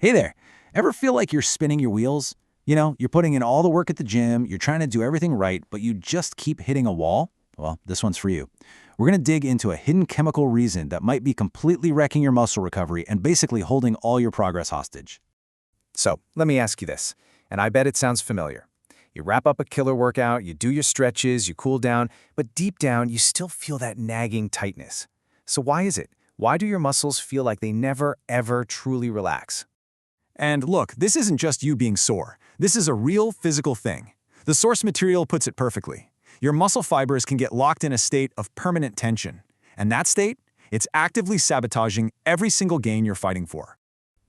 Hey there, ever feel like you're spinning your wheels? You're putting in all the work at the gym, you're trying to do everything right, but you just keep hitting a wall? Well, this one's for you. We're going to dig into a hidden chemical reason that might be completely wrecking your muscle recovery and basically holding all your progress hostage. So, let me ask you this, and I bet it sounds familiar. You wrap up a killer workout, you do your stretches, you cool down, but deep down, you still feel that nagging tightness. So why is it? Why do your muscles feel like they never, ever truly relax? And look, this isn't just you being sore. This is a real physical thing. The source material puts it perfectly. Your muscle fibers can get locked in a state of permanent tension. And that state, it's actively sabotaging every single gain you're fighting for.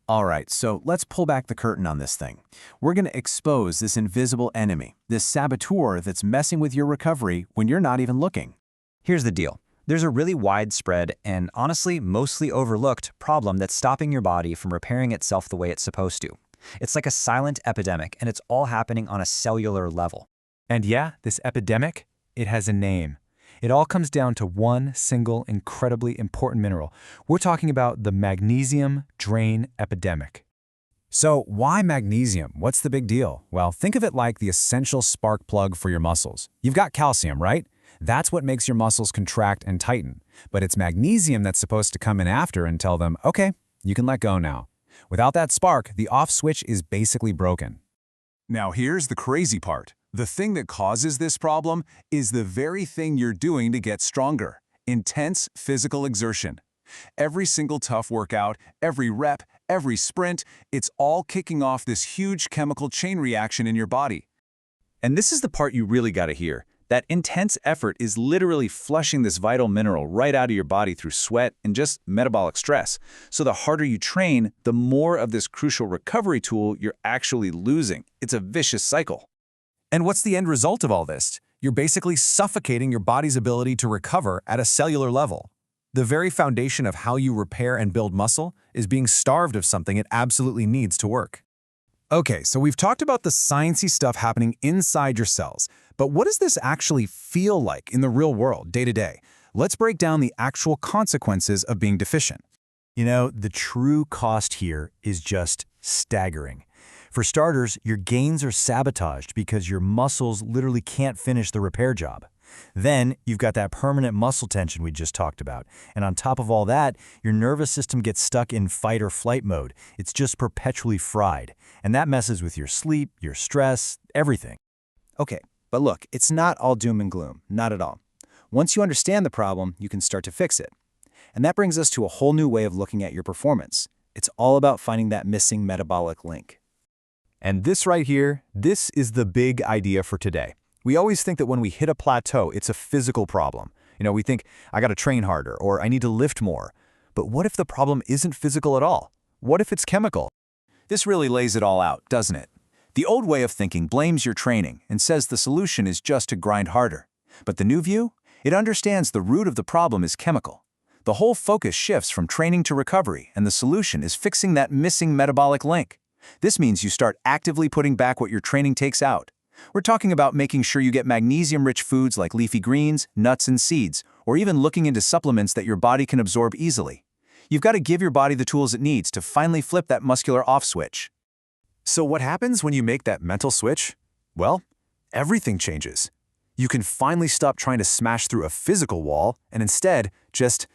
All right, so let's pull back the curtain on this thing. We're going to expose this invisible enemy, this saboteur that's messing with your recovery when you're not even looking. Here's the deal. There's a really widespread and honestly mostly overlooked problem that's stopping your body from repairing itself the way it's supposed to. It's like a silent epidemic, and it's all happening on a cellular level. And yeah, this epidemic, it has a name. It all comes down to one single incredibly important mineral. We're talking about the magnesium drain epidemic. So why magnesium? What's the big deal? Well, think of it like the essential spark plug for your muscles. You've got calcium, right? That's what makes your muscles contract and tighten. But it's magnesium that's supposed to come in after and tell them, okay, you can let go now. Without that spark, the off switch is basically broken. Now here's the crazy part. The thing that causes this problem is the very thing you're doing to get stronger: intense physical exertion. Every single tough workout, every rep, every sprint, it's all kicking off this huge chemical chain reaction in your body. And this is the part you really got to hear. That intense effort is literally flushing this vital mineral right out of your body through sweat and just metabolic stress. So the harder you train, the more of this crucial recovery tool you're actually losing. It's a vicious cycle. And what's the end result of all this? You're basically suffocating your body's ability to recover at a cellular level. The very foundation of how you repair and build muscle is being starved of something it absolutely needs to work. Okay, so we've talked about the sciencey stuff happening inside your cells, but what does this actually feel like in the real world, day to day? Let's break down the actual consequences of being deficient. The true cost here is just staggering. For starters, your gains are sabotaged because your muscles literally can't finish the repair job. Then, you've got that permanent muscle tension we just talked about. And on top of all that, your nervous system gets stuck in fight or flight mode. It's just perpetually fried. And that messes with your sleep, your stress, everything. Okay, but look, it's not all doom and gloom, not at all. Once you understand the problem, you can start to fix it. And that brings us to a whole new way of looking at your performance. It's all about finding that missing metabolic link. And this right here, this is the big idea for today. We always think that when we hit a plateau, it's a physical problem. We think, I gotta train harder, or I need to lift more. But what if the problem isn't physical at all? What if it's chemical? This really lays it all out, doesn't it? The old way of thinking blames your training and says the solution is just to grind harder. But the new view? It understands the root of the problem is chemical. The whole focus shifts from training to recovery, and the solution is fixing that missing metabolic link. This means you start actively putting back what your training takes out. We're talking about making sure you get magnesium-rich foods like leafy greens, nuts, and seeds, or even looking into supplements that your body can absorb easily. You've got to give your body the tools it needs to finally flip that muscular off switch. So what happens when you make that mental switch? Well, everything changes. You can finally stop trying to smash through a physical wall and instead just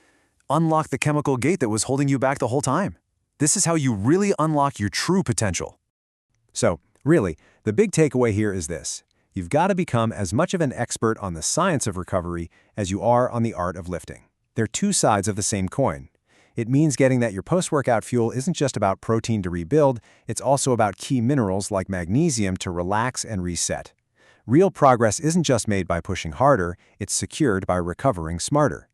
unlock the chemical gate that was holding you back the whole time. This is how you really unlock your true potential. So, really, the big takeaway here is this. You've got to become as much of an expert on the science of recovery as you are on the art of lifting. They're two sides of the same coin. It means getting that your post-workout fuel isn't just about protein to rebuild, it's also about key minerals like magnesium to relax and reset. Real progress isn't just made by pushing harder, it's secured by recovering smarter.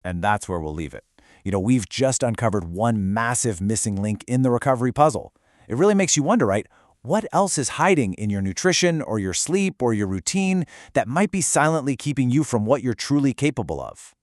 And that's where we'll leave it. We've just uncovered one massive missing link in the recovery puzzle. It really makes you wonder, right? What else is hiding in your nutrition or your sleep or your routine that might be silently keeping you from what you're truly capable of?